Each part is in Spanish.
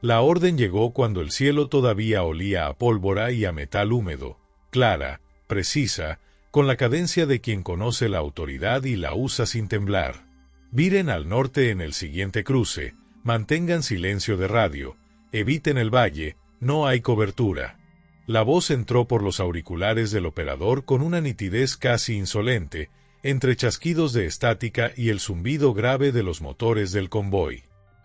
La orden llegó cuando el cielo todavía olía a pólvora y a metal húmedo, clara, precisa, con la cadencia de quien conoce la autoridad y la usa sin temblar. Viren al norte en el siguiente cruce, mantengan silencio de radio, eviten el valle, no hay cobertura. La voz entró por los auriculares del operador con una nitidez casi insolente, entre chasquidos de estática y el zumbido grave de los motores del convoy.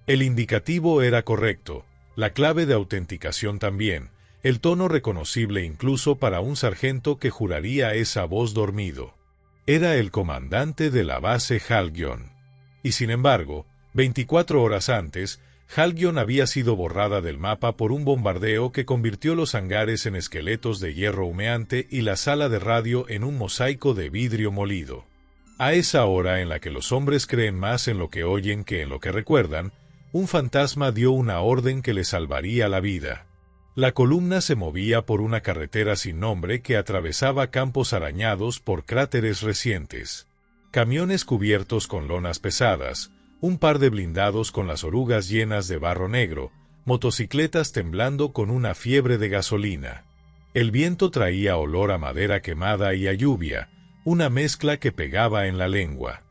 El indicativo era correcto, la clave de autenticación también, el tono reconocible incluso para un sargento que juraría esa voz dormido. Era el comandante de la base Halcyon. Y sin embargo, 24 horas antes, Halcyon había sido borrada del mapa por un bombardeo que convirtió los hangares en esqueletos de hierro humeante y la sala de radio en un mosaico de vidrio molido. A esa hora en la que los hombres creen más en lo que oyen que en lo que recuerdan, un fantasma dio una orden que le salvaría la vida. La columna se movía por una carretera sin nombre que atravesaba campos arañados por cráteres recientes. Camiones cubiertos con lonas pesadas, un par de blindados con las orugas llenas de barro negro, motocicletas temblando con una fiebre de gasolina. El viento traía olor a madera quemada y a lluvia, una mezcla que pegaba en la lengua.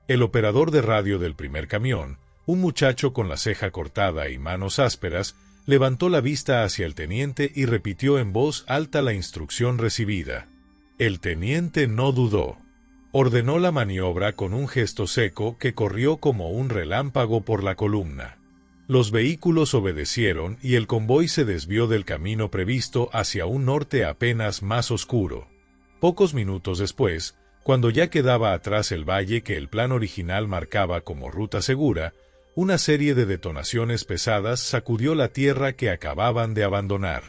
El operador de radio del primer camión, un muchacho con la ceja cortada y manos ásperas, levantó la vista hacia el teniente y repitió en voz alta la instrucción recibida. El teniente no dudó. Ordenó la maniobra con un gesto seco que corrió como un relámpago por la columna. Los vehículos obedecieron y el convoy se desvió del camino previsto hacia un norte apenas más oscuro. Pocos minutos después, cuando ya quedaba atrás el valle que el plan original marcaba como ruta segura, una serie de detonaciones pesadas sacudió la tierra que acababan de abandonar.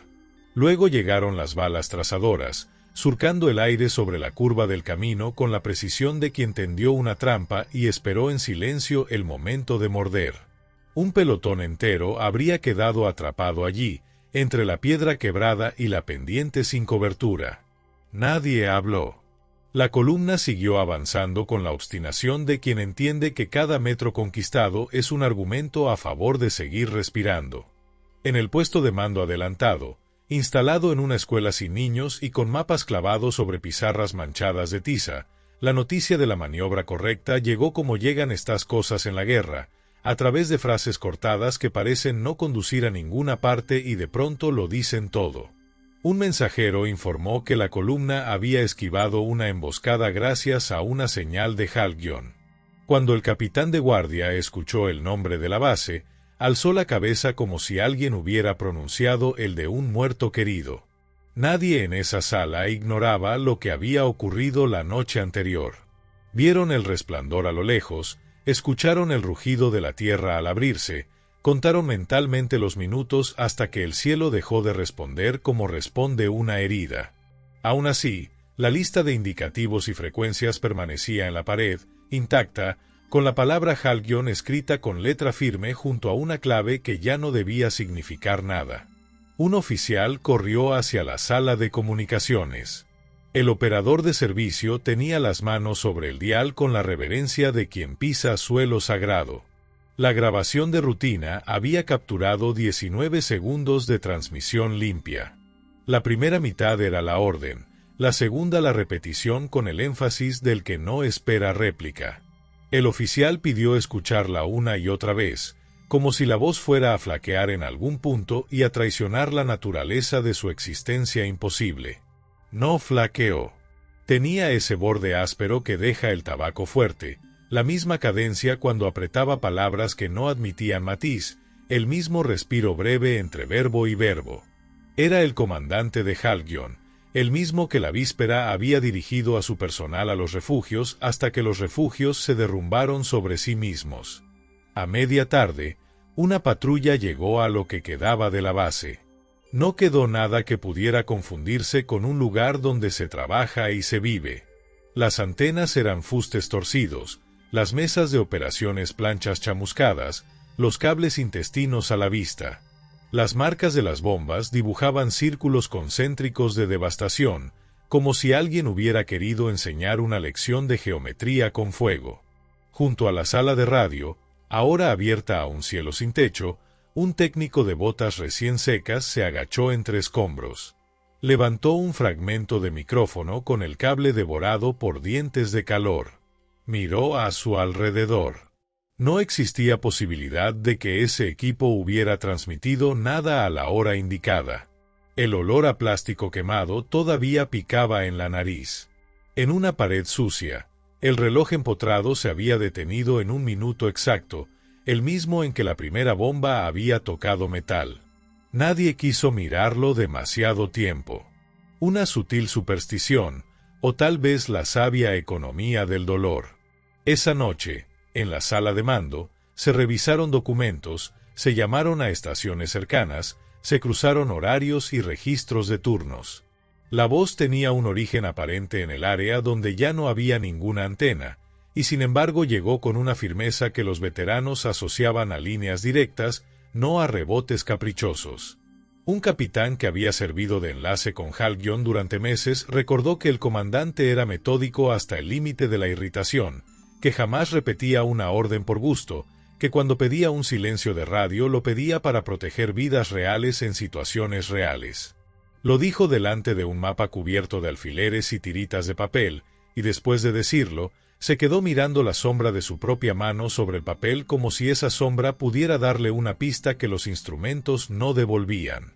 Luego llegaron las balas trazadoras, surcando el aire sobre la curva del camino con la precisión de quien tendió una trampa y esperó en silencio el momento de morder. Un pelotón entero habría quedado atrapado allí, entre la piedra quebrada y la pendiente sin cobertura. Nadie habló. La columna siguió avanzando con la obstinación de quien entiende que cada metro conquistado es un argumento a favor de seguir respirando. En el puesto de mando adelantado, instalado en una escuela sin niños y con mapas clavados sobre pizarras manchadas de tiza, la noticia de la maniobra correcta llegó como llegan estas cosas en la guerra, a través de frases cortadas que parecen no conducir a ninguna parte y de pronto lo dicen todo. Un mensajero informó que la columna había esquivado una emboscada gracias a una señal de Halcyon. Cuando el capitán de guardia escuchó el nombre de la base, alzó la cabeza como si alguien hubiera pronunciado el de un muerto querido. Nadie en esa sala ignoraba lo que había ocurrido la noche anterior. Vieron el resplandor a lo lejos, escucharon el rugido de la tierra al abrirse, contaron mentalmente los minutos hasta que el cielo dejó de responder como responde una herida. Aún así, la lista de indicativos y frecuencias permanecía en la pared, intacta, con la palabra Halcyon escrita con letra firme junto a una clave que ya no debía significar nada. Un oficial corrió hacia la sala de comunicaciones. El operador de servicio tenía las manos sobre el dial con la reverencia de quien pisa suelo sagrado. La grabación de rutina había capturado 19 segundos de transmisión limpia. La primera mitad era la orden, la segunda la repetición con el énfasis del que no espera réplica. El oficial pidió escucharla una y otra vez, como si la voz fuera a flaquear en algún punto y a traicionar la naturaleza de su existencia imposible. No flaqueó. Tenía ese borde áspero que deja el tabaco fuerte, la misma cadencia cuando apretaba palabras que no admitían matiz, el mismo respiro breve entre verbo y verbo. Era el comandante de Halcyon, el mismo que la víspera había dirigido a su personal a los refugios hasta que los refugios se derrumbaron sobre sí mismos. A media tarde, una patrulla llegó a lo que quedaba de la base. No quedó nada que pudiera confundirse con un lugar donde se trabaja y se vive. Las antenas eran fustes torcidos, las mesas de operaciones planchas chamuscadas, los cables intestinos a la vista. Las marcas de las bombas dibujaban círculos concéntricos de devastación, como si alguien hubiera querido enseñar una lección de geometría con fuego. Junto a la sala de radio, ahora abierta a un cielo sin techo, un técnico de botas recién secas se agachó entre escombros. Levantó un fragmento de micrófono con el cable devorado por dientes de calor. Miró a su alrededor. No existía posibilidad de que ese equipo hubiera transmitido nada a la hora indicada. El olor a plástico quemado todavía picaba en la nariz. En una pared sucia, el reloj empotrado se había detenido en un minuto exacto, el mismo en que la primera bomba había tocado metal. Nadie quiso mirarlo demasiado tiempo. Una sutil superstición, o tal vez la sabia economía del dolor. Esa noche, en la sala de mando, se revisaron documentos, se llamaron a estaciones cercanas, se cruzaron horarios y registros de turnos. La voz tenía un origen aparente en el área donde ya no había ninguna antena, y sin embargo llegó con una firmeza que los veteranos asociaban a líneas directas, no a rebotes caprichosos. Un capitán que había servido de enlace con Halcyon durante meses recordó que el comandante era metódico hasta el límite de la irritación, que jamás repetía una orden por gusto, que cuando pedía un silencio de radio lo pedía para proteger vidas reales en situaciones reales. Lo dijo delante de un mapa cubierto de alfileres y tiritas de papel, y después de decirlo, se quedó mirando la sombra de su propia mano sobre el papel como si esa sombra pudiera darle una pista que los instrumentos no devolvían.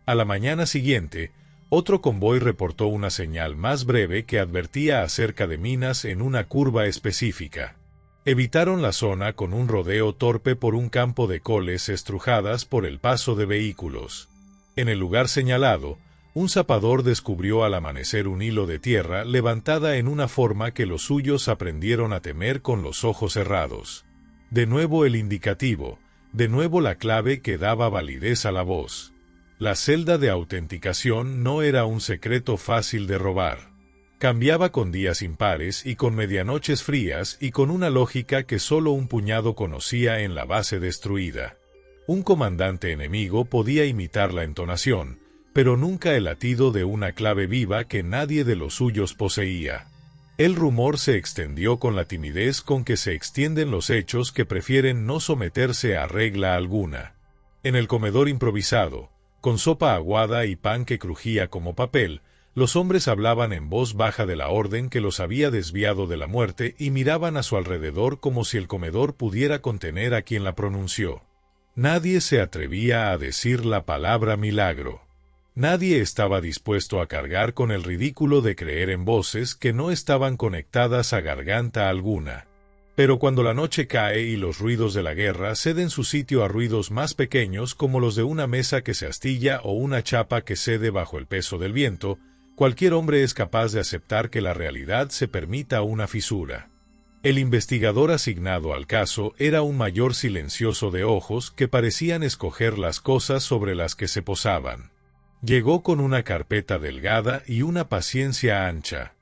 A la mañana siguiente, otro convoy reportó una señal más breve que advertía acerca de minas en una curva específica. Evitaron la zona con un rodeo torpe por un campo de coles estrujadas por el paso de vehículos. En el lugar señalado, un zapador descubrió al amanecer un hilo de tierra levantada en una forma que los suyos aprendieron a temer con los ojos cerrados. De nuevo el indicativo, de nuevo la clave que daba validez a la voz. La celda de autenticación no era un secreto fácil de robar. Cambiaba con días impares y con medianoches frías y con una lógica que solo un puñado conocía en la base destruida. Un comandante enemigo podía imitar la entonación, pero nunca el latido de una clave viva que nadie de los suyos poseía. El rumor se extendió con la timidez con que se extienden los hechos que prefieren no someterse a regla alguna. En el comedor improvisado, con sopa aguada y pan que crujía como papel, los hombres hablaban en voz baja de la orden que los había desviado de la muerte y miraban a su alrededor como si el comedor pudiera contener a quien la pronunció. Nadie se atrevía a decir la palabra milagro. Nadie estaba dispuesto a cargar con el ridículo de creer en voces que no estaban conectadas a garganta alguna. Pero cuando la noche cae y los ruidos de la guerra ceden su sitio a ruidos más pequeños como los de una mesa que se astilla o una chapa que cede bajo el peso del viento, cualquier hombre es capaz de aceptar que la realidad se permita una fisura. El investigador asignado al caso era un mayor silencioso de ojos que parecían escoger las cosas sobre las que se posaban. Llegó con una carpeta delgada y una paciencia ancha.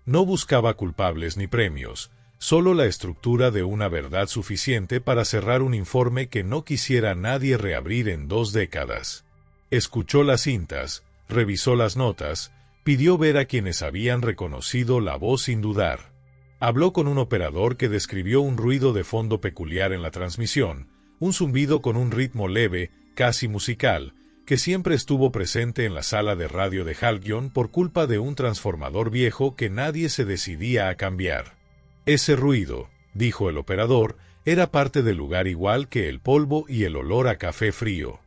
No buscaba culpables ni premios, solo la estructura de una verdad suficiente para cerrar un informe que no quisiera nadie reabrir en 2 décadas. Escuchó las cintas, revisó las notas, pidió ver a quienes habían reconocido la voz sin dudar. Habló con un operador que describió un ruido de fondo peculiar en la transmisión, un zumbido con un ritmo leve, casi musical, que siempre estuvo presente en la sala de radio de Halcyon por culpa de un transformador viejo que nadie se decidía a cambiar. Ese ruido, dijo el operador, era parte del lugar igual que el polvo y el olor a café frío.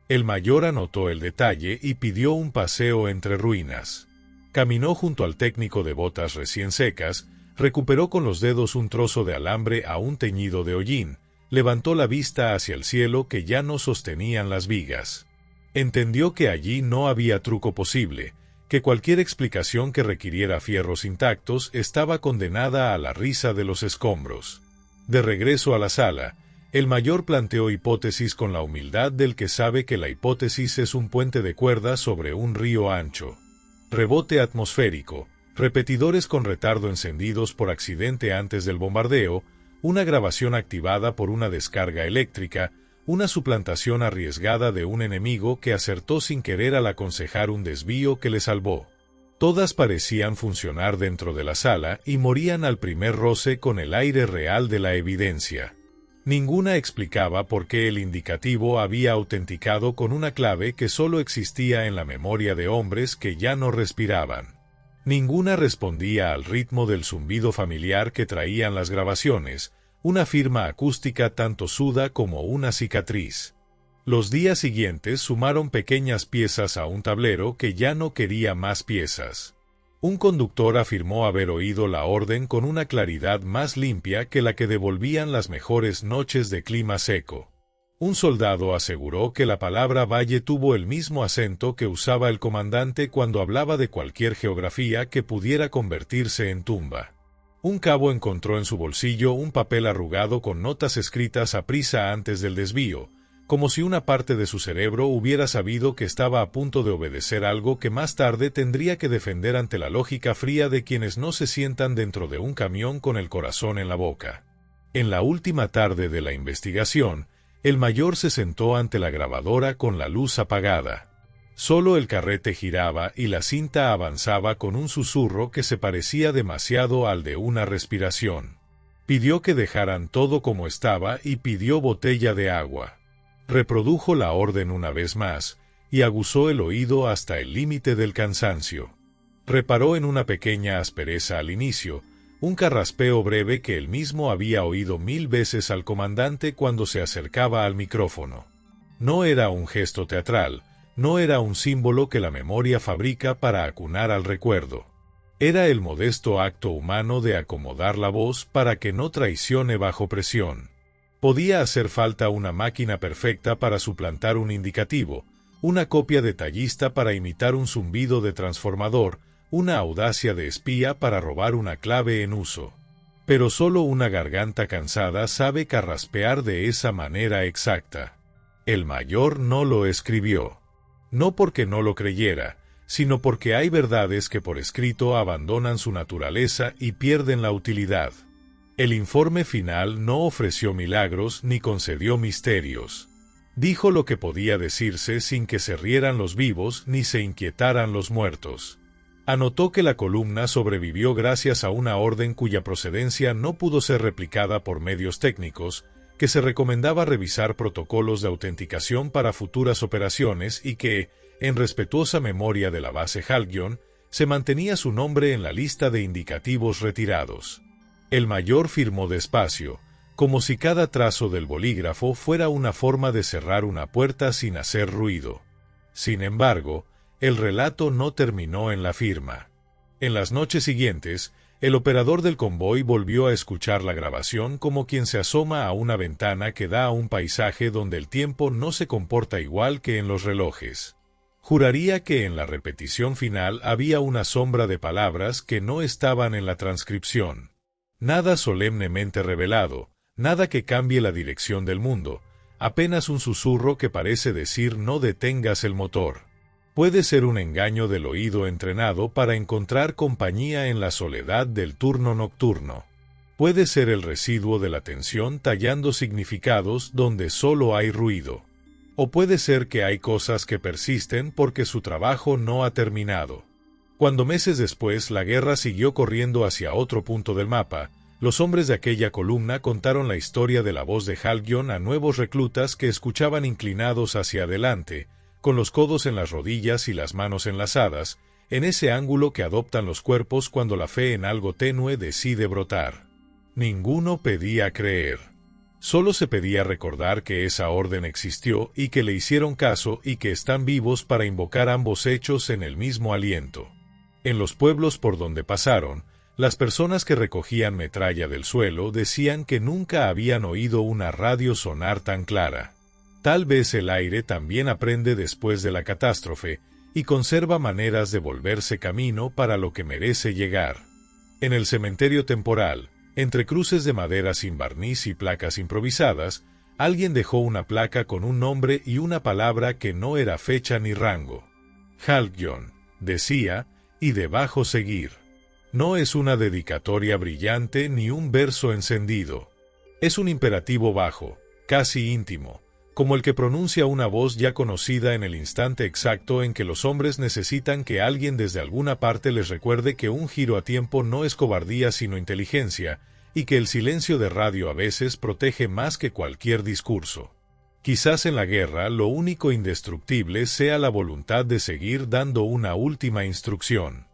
El mayor anotó el detalle y pidió un paseo entre ruinas. Caminó junto al técnico de botas recién secas, recuperó con los dedos un trozo de alambre aún teñido de hollín, levantó la vista hacia el cielo que ya no sostenían las vigas. Entendió que allí no había truco posible, que cualquier explicación que requiriera fierros intactos estaba condenada a la risa de los escombros. De regreso a la sala, el mayor planteó hipótesis con la humildad del que sabe que la hipótesis es un puente de cuerda sobre un río ancho. Rebote atmosférico, repetidores con retardo encendidos por accidente antes del bombardeo, una grabación activada por una descarga eléctrica, una suplantación arriesgada de un enemigo que acertó sin querer al aconsejar un desvío que le salvó. Todas parecían funcionar dentro de la sala y morían al primer roce con el aire real de la evidencia. Ninguna explicaba por qué el indicativo había autenticado con una clave que solo existía en la memoria de hombres que ya no respiraban. Ninguna respondía al ritmo del zumbido familiar que traían las grabaciones, una firma acústica tan tosuda como una cicatriz. Los días siguientes sumaron pequeñas piezas a un tablero que ya no quería más piezas. Un conductor afirmó haber oído la orden con una claridad más limpia que la que devolvían las mejores noches de clima seco. Un soldado aseguró que la palabra valle tuvo el mismo acento que usaba el comandante cuando hablaba de cualquier geografía que pudiera convertirse en tumba. Un cabo encontró en su bolsillo un papel arrugado con notas escritas a prisa antes del desvío, como si una parte de su cerebro hubiera sabido que estaba a punto de obedecer algo que más tarde tendría que defender ante la lógica fría de quienes no se sientan dentro de un camión con el corazón en la boca. En la última tarde de la investigación, el mayor se sentó ante la grabadora con la luz apagada. Solo el carrete giraba y la cinta avanzaba con un susurro que se parecía demasiado al de una respiración. Pidió que dejaran todo como estaba y pidió botella de agua. Reprodujo la orden una vez más, y aguzó el oído hasta el límite del cansancio. Reparó en una pequeña aspereza al inicio, un carraspeo breve que él mismo había oído 1000 veces al comandante cuando se acercaba al micrófono. No era un gesto teatral, no era un símbolo que la memoria fabrica para acunar al recuerdo. Era el modesto acto humano de acomodar la voz para que no traicione bajo presión. Podía hacer falta una máquina perfecta para suplantar un indicativo, una copia detallista para imitar un zumbido de transformador, una audacia de espía para robar una clave en uso. Pero solo una garganta cansada sabe carraspear de esa manera exacta. El mayor no lo escribió. No porque no lo creyera, sino porque hay verdades que por escrito abandonan su naturaleza y pierden la utilidad. El informe final no ofreció milagros ni concedió misterios. Dijo lo que podía decirse sin que se rieran los vivos ni se inquietaran los muertos. Anotó que la columna sobrevivió gracias a una orden cuya procedencia no pudo ser replicada por medios técnicos, que se recomendaba revisar protocolos de autenticación para futuras operaciones y que, en respetuosa memoria de la base Halcyon, se mantenía su nombre en la lista de indicativos retirados. El mayor firmó despacio, como si cada trazo del bolígrafo fuera una forma de cerrar una puerta sin hacer ruido. Sin embargo, el relato no terminó en la firma. En las noches siguientes, el operador del convoy volvió a escuchar la grabación como quien se asoma a una ventana que da a un paisaje donde el tiempo no se comporta igual que en los relojes. Juraría que en la repetición final había una sombra de palabras que no estaban en la transcripción. Nada solemnemente revelado, nada que cambie la dirección del mundo, apenas un susurro que parece decir no detengas el motor. Puede ser un engaño del oído entrenado para encontrar compañía en la soledad del turno nocturno. Puede ser el residuo de la tensión tallando significados donde solo hay ruido. O puede ser que hay cosas que persisten porque su trabajo no ha terminado. Cuando meses después la guerra siguió corriendo hacia otro punto del mapa, los hombres de aquella columna contaron la historia de la voz de Halcyon a nuevos reclutas que escuchaban inclinados hacia adelante, con los codos en las rodillas y las manos enlazadas, en ese ángulo que adoptan los cuerpos cuando la fe en algo tenue decide brotar. Ninguno pedía creer. Solo se pedía recordar que esa orden existió y que le hicieron caso y que están vivos para invocar ambos hechos en el mismo aliento. En los pueblos por donde pasaron, las personas que recogían metralla del suelo decían que nunca habían oído una radio sonar tan clara. Tal vez el aire también aprende después de la catástrofe y conserva maneras de volverse camino para lo que merece llegar. En el cementerio temporal, entre cruces de madera sin barniz y placas improvisadas, alguien dejó una placa con un nombre y una palabra que no era fecha ni rango. Halcyon, decía, y debajo seguir. No es una dedicatoria brillante ni un verso encendido. Es un imperativo bajo, casi íntimo, como el que pronuncia una voz ya conocida en el instante exacto en que los hombres necesitan que alguien desde alguna parte les recuerde que un giro a tiempo no es cobardía sino inteligencia, y que el silencio de radio a veces protege más que cualquier discurso. Quizás en la guerra lo único indestructible sea la voluntad de seguir dando una última instrucción.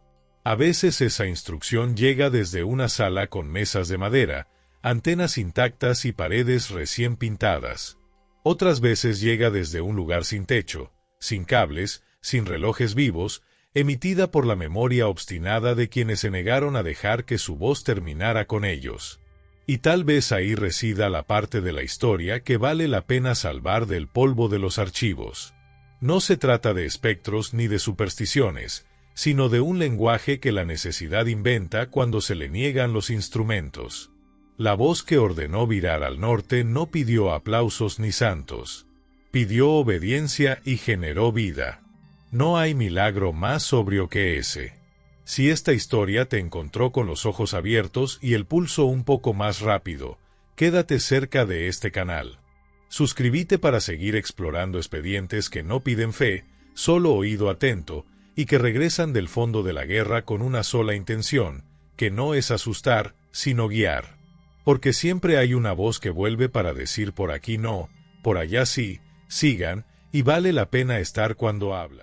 A veces esa instrucción llega desde una sala con mesas de madera, antenas intactas y paredes recién pintadas. Otras veces llega desde un lugar sin techo, sin cables, sin relojes vivos, emitida por la memoria obstinada de quienes se negaron a dejar que su voz terminara con ellos. Y tal vez ahí resida la parte de la historia que vale la pena salvar del polvo de los archivos. No se trata de espectros ni de supersticiones, sino de un lenguaje que la necesidad inventa cuando se le niegan los instrumentos. La voz que ordenó virar al norte no pidió aplausos ni santos. Pidió obediencia y generó vida. No hay milagro más sobrio que ese. Si esta historia te encontró con los ojos abiertos y el pulso un poco más rápido, quédate cerca de este canal. Suscríbete para seguir explorando expedientes que no piden fe, solo oído atento, y que regresan del fondo de la guerra con una sola intención, que no es asustar, sino guiar. Porque siempre hay una voz que vuelve para decir por aquí no, por allá sí, sigan, y vale la pena estar cuando habla.